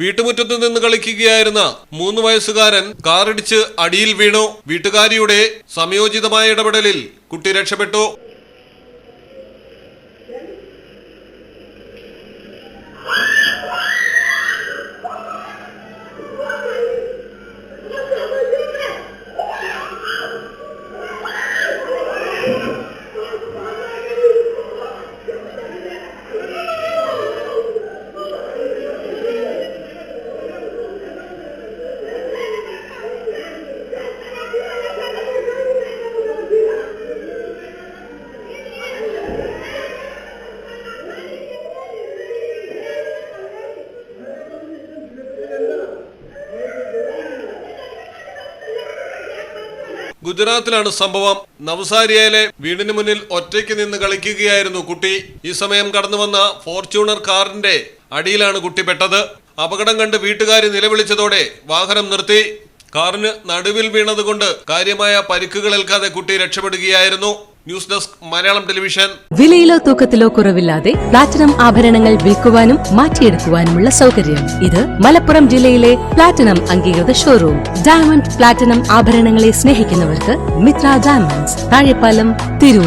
വീട്ടുമുറ്റത്ത് നിന്ന് കളിക്കുകയായിരുന്ന 3 വയസ്സുകാരൻ കാറിടിച്ച് അടിയിൽ വീണു. വീട്ടുകാരിയുടെ സമയോചിതമായ ഇടപെടലിൽ കുട്ടി രക്ഷപ്പെട്ടു. ഗുജറാത്തിലാണ് സംഭവം. നവസാരിയയിലെ വീടിന് മുന്നിൽ ഒറ്റയ്ക്ക് നിന്ന് കളിക്കുകയായിരുന്നു കുട്ടി. ഈ സമയം കടന്നു വന്ന ഫോർച്യൂണർ കാറിന്റെ അടിയിലാണ് കുട്ടി പെട്ടത്. അപകടം കണ്ട് വീട്ടുകാരി നിലവിളിച്ചതോടെ വാഹനം നിർത്തി. കാറിന് നടുവിൽ വീണതുകൊണ്ട് കാര്യമായ പരിക്കുകളേൽക്കാതെ കുട്ടി രക്ഷപ്പെടുകയായിരുന്നു. News desk Malayalam television. വിലയിലോ തൂക്കത്തിലോ കുറവില്ലാതെ പ്ലാറ്റിനം ആഭരണങ്ങൾ വിൽക്കുവാനും മാറ്റിയെടുക്കുവാനുമുള്ള സൗകര്യം. ഇത് മലപ്പുറം ജില്ലയിലെ പ്ലാറ്റിനം അംഗീകൃത ഷോറൂം. ഡയമണ്ട് പ്ലാറ്റിനം ആഭരണങ്ങളെ സ്നേഹിക്കുന്നവർക്ക് മിത്ര ഡയമണ്ട്സ്, താഴെപ്പാലം, തിരൂർ.